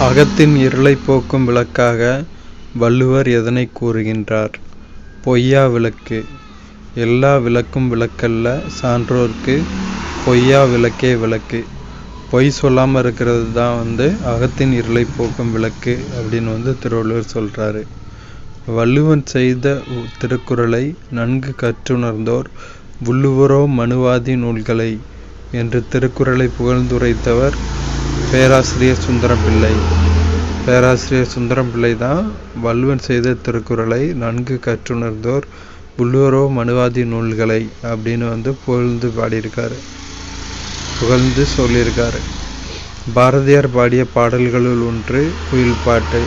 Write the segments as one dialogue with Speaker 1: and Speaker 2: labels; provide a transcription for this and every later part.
Speaker 1: அகத்தின் இருளைப் போக்கும் விளக்காக வள்ளுவர் எதனைக் கூறுகின்றார்? பொய்யா விளக்கு. எல்லா விளக்கும் விளக்கல்ல, சான்றோர்க்கு பொய்யா விளக்கே விளக்கு. பொய் சொல்லாமல் இருக்கிறது தான் அகத்தின் இருளைப் போக்கும் விளக்கு அப்படின்னு திருவள்ளுவர் சொல்கிறாரு. வள்ளுவன் செய்த திருக்குறளை நன்கு கற்றுணர்ந்தோர் உள்ளுவரோ மனுவாதி நூல்களை என்று திருக்குறளை புகழ்ந்துரைத்தவர் பேராசிரியர் சுந்தரம் பிள்ளை. பேராசிரியர் சுந்தரம் பிள்ளை தான் வள்ளுவன் செய்த திருக்குறளை நன்கு கற்றுணர்ந்தோர் உள்ளுவரோ மனுவாதி நூல்களை அப்படின்னு புகழ்ந்து பாடியிருக்காரு, புகழ்ந்து சொல்லியிருக்காரு. பாரதியார் பாடிய பாடல்களுள் ஒன்று குயில் பாட்டு.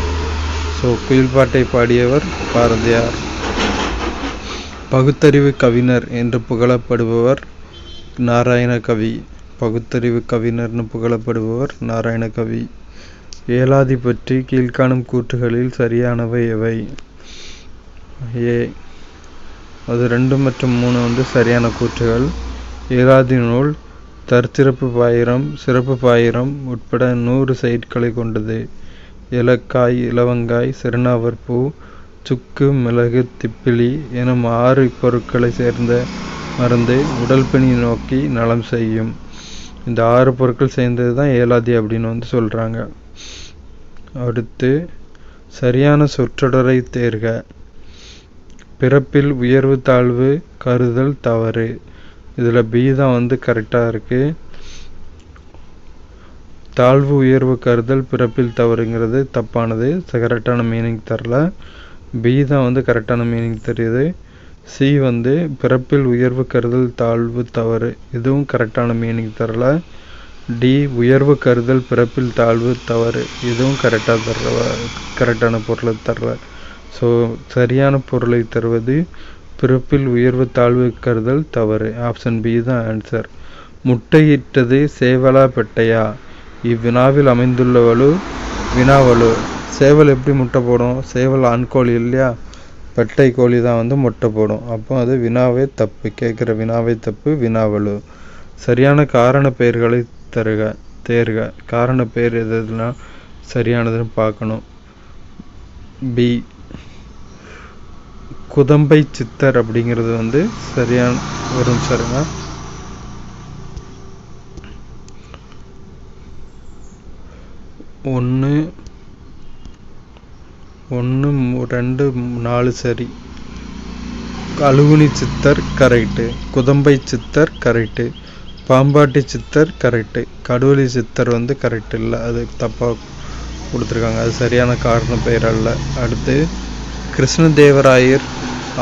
Speaker 1: குயில் பாட்டை பாடியவர் பாரதியார். பகுத்தறிவு கவிஞர் என்று புகழப்படுபவர் நாராயணகவி. பகுத்தறிவு கவிஞர்னு புகழப்படுபவர் நாராயணகவி. ஏலாதி பற்றி கீழ்காணும் கூற்றுகளில் சரியானவை எவை? ஏ, அது 2 மற்றும் 3 சரியான கூற்றுகள். ஏலாதி நூல் தற்சிறப்பு பாயிரம், சிறப்பு பாயிரம் உட்பட 100 சைட்களை கொண்டது. ஏலக்காய், இலவங்காய், சிறுநாவற்பூ, சுக்கு, மிளகு, திப்பிலி எனும் 6 பொருட்களை சேர்ந்த மருந்து உடல் பிணி நோக்கி நலம் செய்யும். இந்த 6 பொருட்கள் சேர்ந்தது தான் ஏலாதி அப்படின்னு சொல்கிறாங்க. அடுத்து சரியான சொற்றொடரை தேர்க. பிறப்பில் உயர்வு தாழ்வு கருதல் தவறு. இதில் பி தான் கரெக்டாக இருக்குது. தாழ்வு உயர்வு கருதல் பிறப்பில் தவறுங்கிறது தப்பானது, கரெக்டான மீனிங் தரல. பி தான் கரெக்டான மீனிங் தெரியுது. சி பிறப்பில் உயர்வு கருதல் தாழ்வு தவறு, இதுவும் கரெக்டான மீனிங் தரல. டி உயர்வு கருதல் பிறப்பில் தாழ்வு தவறு, இதுவும் கரெக்டான பொருளை தரல. சரியான பொருளை தருவது பிறப்பில் உயர்வு தாழ்வு கருதல் தவறு. ஆப்ஷன் பி தான் ஆன்சர். முட்டையிட்டது சேவலா பெட்டையா? இவ்வினாவில் அமைந்துள்ள வலு வினாவலு. சேவல் எப்படி முட்டை போடும்? சேவல் ஆண்கோழி இல்லையா, பெட்டை கோழி தான் முட்டை போடும். அப்போ அது வினாவே தப்பு, கேட்குற வினாவே தப்பு, வினாவலு. சரியான காரண பெயர்களை தேர்க. காரண பெயர் எதுனா சரியானதுன்னு பார்க்கணும். பி குதம்பை சித்தர் அப்படிங்கிறது சரியான வரும். சரிங்க. 1 2 4 சரி. அழுகுனி சித்தர் கரெக்டு, குதம்பை சித்தர் கரெக்டு, பாம்பாட்டி சித்தர் கரெக்டு, கடுவலி சித்தர் கரெக்ட் இல்லை, அது தப்பாக கொடுத்துருக்காங்க, அது சரியான காரண பெயர் அல்ல. அடுத்து கிருஷ்ணதேவராயர்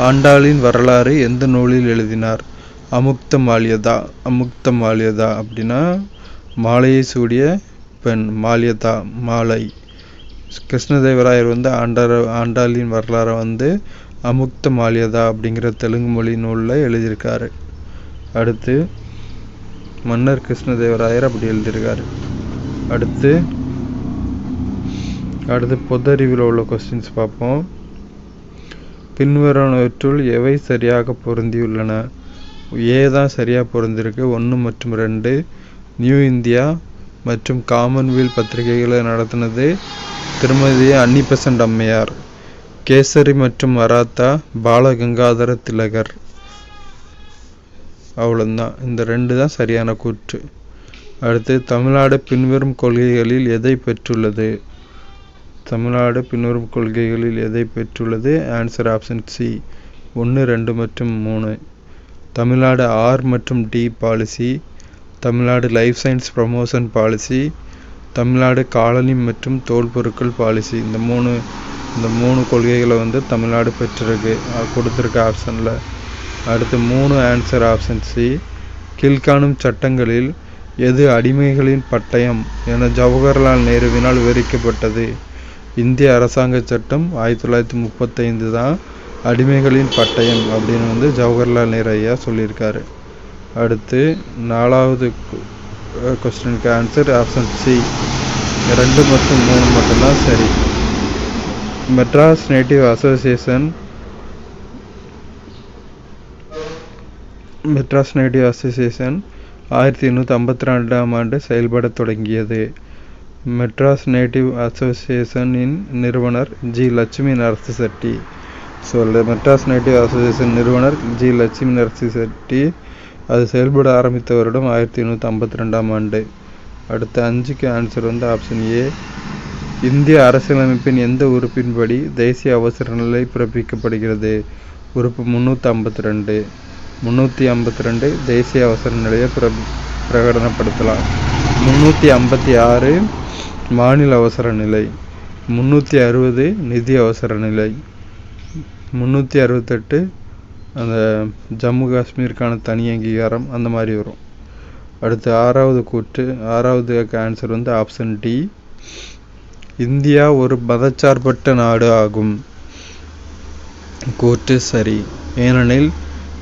Speaker 1: ஆண்டாளின் வரலாறு எந்த நூலில் எழுதினார்? அமுக்த மால்யதா. அமுக்த மால்யதா அப்படின்னா மாலையை சூடிய பெண், மால்யதா மாலை. கிருஷ்ணதேவராயர் ஆண்டாளின் வரலாறை அமுக்த மால்யதா அப்படிங்கிற தெலுங்கு மொழி நூலில் எழுதியிருக்காரு. அடுத்து மன்னர் கிருஷ்ணதேவராயர் அப்படி எழுதியிருக்காரு. அடுத்து பொது அறிவில் உள்ள கொஸ்டின்ஸ் பார்ப்போம். பின்வருவனவற்றுள் எவை சரியாக பொருந்தியுள்ளன? ஏ தான் சரியாக பொருந்திருக்கு. 1 மற்றும் 2 நியூ இந்தியா மற்றும் காமன்வெல்த் பத்திரிகைகளை நடத்தினது திருமதி அன்னிபெசன்ட் அம்மையார். கேசரி மற்றும் மராத்தா பாலகங்காதர திலகர். அவ்வளோதான், இந்த 2 தான் சரியான கூற்று. அடுத்து தமிழ்நாடு பின்வரும் கொள்கைகளில் எதை பெற்றுள்ளது? தமிழ்நாடு பின்வரும் கொள்கைகளில் எதை பெற்றுள்ளது? ஆன்சர் ஆப்ஷன் சி 1 2 மற்றும் 3. தமிழ்நாடு ஆர் மற்றும் D policy, Tamil Nadu life science promotion policy, Tamil Nadu காலனி மற்றும் தோல் பொருட்கள் பாலிசி. இந்த மூணு கொள்கைகளை தமிழ்நாடு பெற்றிருக்கு, கொடுத்துருக்க ஆப்ஷனில். அடுத்து 3 ஆன்சர் ஆப்ஷன் சி. கீழ்காணும் சட்டங்களில் எது அடிமைகளின் பட்டயம் என ஜவஹர்லால் நேருவினால் விவரிக்கப்பட்டது? இந்திய அரசாங்க சட்டம் 1935 தான் அடிமைகளின் பட்டயம் அப்படின்னு ஜவஹர்லால் நேரு ஐயா சொல்லியிருக்காரு. அடுத்து 4வது கொஸ்டினுக்கு ஆன்சர் ஆப்ஷன் சி 2 மற்றும் 3 மட்டும்தான் சரி. மெட்ராஸ் நேட்டிவ் அசோசியேஷன் 1852ஆம் ஆண்டு செயல்பட தொடங்கியது. மெட்ராஸ் நேட்டிவ் அசோசியேஷனின் நிறுவனர் G Lakshmi Narasi Chetty. So Madras native association நிறுவனர் ஜி லட்சுமி நரசி செட்டி. அது செயல்பட ஆரம்பித்த வருடம் 1852ஆம் ஆண்டு. அடுத்த 5க்கு ஆன்சர் வந்து ஆப்ஷன் ஏ. இந்திய அரசியலமைப்பின் எந்த உறுப்பின்படி தேசிய அவசர நிலை பிறப்பிக்கப்படுகிறது? உறுப்பு 352. 352 தேசிய அவசர நிலையை பிரகடனப்படுத்தலாம். 356 மாநில அவசர நிலை. 360 நிதி அவசர நிலை. 368 அந்த ஜம்மு காஷ்மீருக்கான தனி அங்கீகாரம் அந்த மாதிரி வரும். அடுத்து 6வது கூற்று. 6வது ஆன்சர் வந்து ஆப்ஷன் டி. இந்தியா ஒரு மதச்சார்பற்ற நாடு ஆகும். கூற்று சரி. ஏனெனில்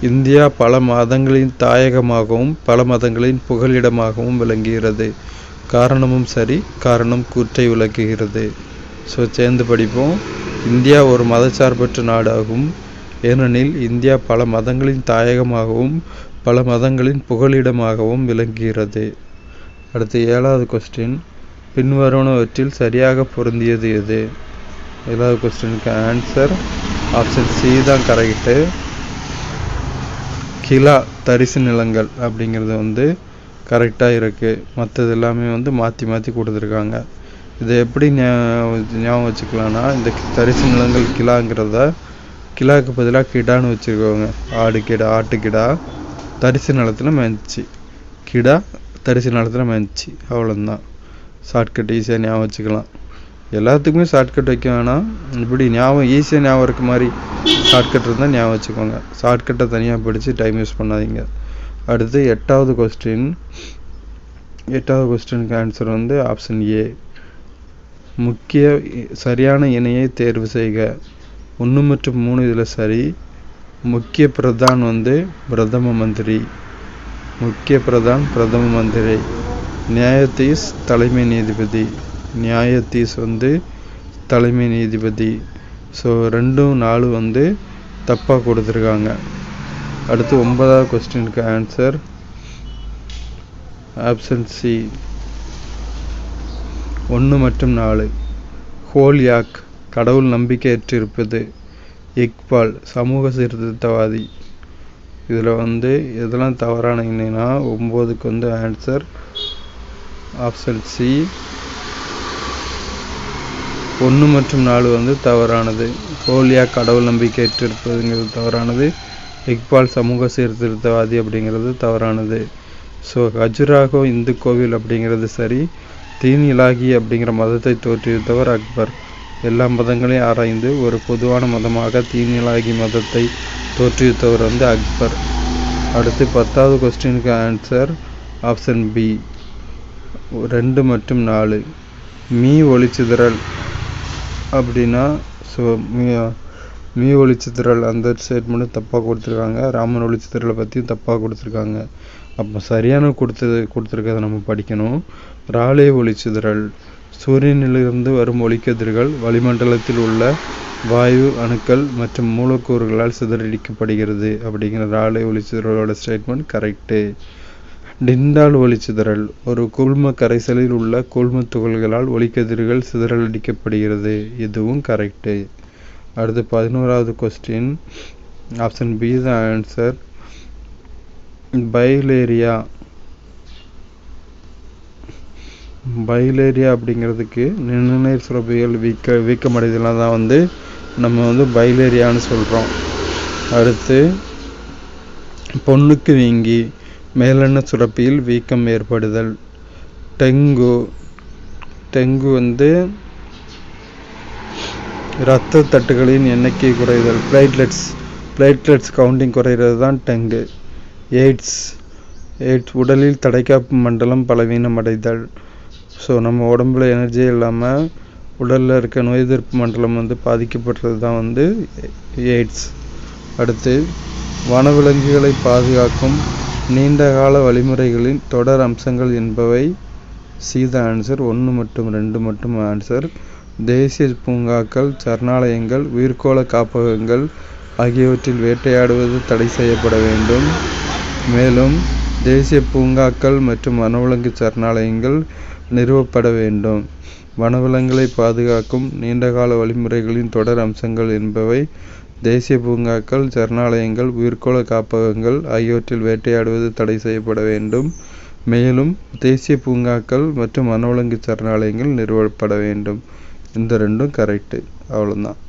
Speaker 1: இந்தியா பல மதங்களின் தாயகமாகவும் பல மதங்களின் புகலிடமாகவும் விளங்குகிறது. காரணமும் சரி. காரணம் கூற்றை விளக்குகிறது. ஸோ சேர்ந்து படிப்போம். இந்தியா ஒரு மதச்சார்பற்ற நாடாகும். ஏனெனில் இந்தியா பல மதங்களின் தாயகமாகவும் பல மதங்களின் புகலிடமாகவும் விளங்குகிறது. அடுத்து 7வது கொஸ்டின். பின்வருவனவற்றில் சரியாக பொருந்தியது எது? 7வது கொஸ்டினுக்கு ஆன்சர் ஆப்ஷன் சி தான் கரெக்டு. கிலா தரிசு நிலங்கள் அப்படிங்கிறது வந்து கரெக்டாக இருக்குது. மற்றது எல்லாமே வந்து மாற்றி கொடுத்துருக்காங்க. இதை எப்படி ஞாபகம் வச்சுக்கலான்னா, இந்த தரிசு நிலங்கள் கிலாங்கிறத கிலாவுக்கு பதிலாக கிடான்னு வச்சுருக்கோங்க. ஆட்டுக்கிடா தரிசு நிலத்தில் மேய்ச்சி, கிடா தரிசு நிலத்தில் மேய்ச்சி, அவ்வளோதான். ஷார்ட்கட் ஈஸியாக ஞாபகம் வச்சுக்கலாம். எல்லாத்துக்குமே ஷார்ட்கட் வைக்க வேணாம். இப்படி ஈஸியாக ஞாபகம் இருக்க மாதிரி ஷார்ட்கட் இருந்தால் ஞாபகம் வச்சுக்கோங்க. ஷார்ட்கட்டை தனியாக படித்து டைம் யூஸ் பண்ணாதீங்க. அடுத்து 8வது கொஸ்டின். 8வது கொஸ்டினுக்கு ஆன்சர் வந்து ஆப்ஷன் ஏ. முக்கிய சரியான இணையை தேர்வு செய்க. 1 மற்றும் 3 இதில் சரி. முக்கிய பிரதான் வந்து பிரதம மந்திரி. முக்கிய பிரதான் பிரதம மந்திரி. நியாயத்தீஸ் தலைமை நீதிபதி. நியாயத்தீஸ் வந்து தலைமை நீதிபதி. ஸோ 2, 4 வந்து தப்பாக கொடுத்துருக்காங்க. அடுத்து 9வது கொஸ்டினுக்கு ஆன்சர் ஆப்ஷன் சி. 1 மற்றும் 4. ஹோல்யாக் கடவுள் நம்பிக்கையற்றிருப்பது. இக்பால் சமூக சீர்திருத்தவாதி. இதில் வந்து எதெல்லாம் தவறான இணைனா 9க்கு வந்து ஆன்சர் ஆப்ஷன் சி. 1 மற்றும் 4 வந்து தவறானது. ஹோல்யாக் கடவுள் நம்பிக்கையற்றிருப்பதுங்கிறது தவறானது. இக்பால் சமூக சீர்திருத்தவாதி அப்படிங்கிறது தவறானது. ஸோ கஜுராஹோ இந்து கோவில் அப்படிங்கிறது சரி. தீன் இலாகி அப்படிங்கிற மதத்தை தோற்றுவித்தவர் அக்பர். எல்லா மதங்களையும் ஆராய்ந்து ஒரு பொதுவான மதமாக தீன் இலாகி மதத்தை தோற்றுவித்தவர் வந்து அக்பர். அடுத்து 10வது கொஸ்டினுக்கு ஆன்சர் ஆப்ஷன் பி. 2 மற்றும் 4. மீ ஒளிச்சிதறல் அப்படின்னா ஸோ மீ ஒளிச்சிதறல் அந்த ஸ்டேட்மெண்ட்டு தப்பாக கொடுத்துருக்காங்க. ராமன் ஒளிச்சிதறலை பற்றியும் தப்பாக கொடுத்துருக்காங்க. அப்போ சரியான கொடுத்துருக்கதை நம்ம படிக்கணும். ராலே ஒளிச்சிதறல் சூரியனிலிருந்து வரும் ஒளிக்கதிர்கள் வளிமண்டலத்தில் உள்ள வாயு அணுக்கள் மற்றும் மூலக்கூறுகளால் சிதறடிக்கப்படுகிறது அப்படிங்கிற ராலே ஒளிச்சிதறலோட ஸ்டேட்மெண்ட் கரெக்டு. டிண்டால் ஒளிச்சிதறல் ஒரு கூழ்ம கரைசலில் உள்ள கூழ்ம துகள்களால் ஒளிக்கதிர்கள் சிதறடிக்கப்படுகிறது. இதுவும் கரெக்டு. அடுத்து 11வது கொஸ்டின். ஆப்ஷன் பி தான் ஆன்சர். பைலேரியா அப்படிங்கிறதுக்கு நிணநீர் சுரப்பிகள் வீக்கமடைதலாம் தான் வந்து நம்ம வந்து பைலேரியான்னு சொல்கிறோம். அடுத்து பொண்ணுக்கு வீங்கி மேலெண்ண சுரப்பியில் வீக்கம் ஏற்படுதல். டெங்கு வந்து இரத்த தட்டுகளின் எண்ணிக்கை குறைதல். பிளேட்லெட்ஸ் கவுண்டிங் குறைகிறது தான் டெங்கு. எய்ட்ஸ் உடலில் தடைக்காப்பு மண்டலம் பலவீனமடைதல். ஸோ நம்ம உடம்புல எனர்ஜியே இல்லாமல் உடலில் இருக்க நோய் எதிர்ப்பு மண்டலம் வந்து பாதிக்கப்படுறது தான் வந்து எய்ட்ஸ். அடுத்து வனவிலங்குகளை பாதுகாக்கும் நீண்டகால வழிமுறைகளின் தொடர் அம்சங்கள் என்பவை. சீத ஆன்சர். 1 மற்றும் 2 மட்டும் ஆன்சர். தேசிய பூங்காக்கள், சரணாலயங்கள், உயிர்கோள காப்பகங்கள் ஆகியவற்றில் வேட்டையாடுவது தடை செய்யப்பட வேண்டும். மேலும் தேசிய பூங்காக்கள் மற்றும் வனவிலங்கு சரணாலயங்கள் நிறுவப்பட வேண்டும். வனவிலங்குகளை பாதுகாக்கும் நீண்டகால வழிமுறைகளின் தொடர் அம்சங்கள் என்பவை தேசிய பூங்காக்கள், சரணாலயங்கள், உயிர்க்கோள காப்பகங்கள் ஆகியவற்றில் வேட்டையாடுவது தடை செய்யப்பட வேண்டும். மேலும் தேசிய பூங்காக்கள் மற்றும் வனவிலங்கு சரணாலயங்கள் நிறுவப்பட வேண்டும். இந்த ரெண்டும் கரெக்டு. அவ்வளோதான்.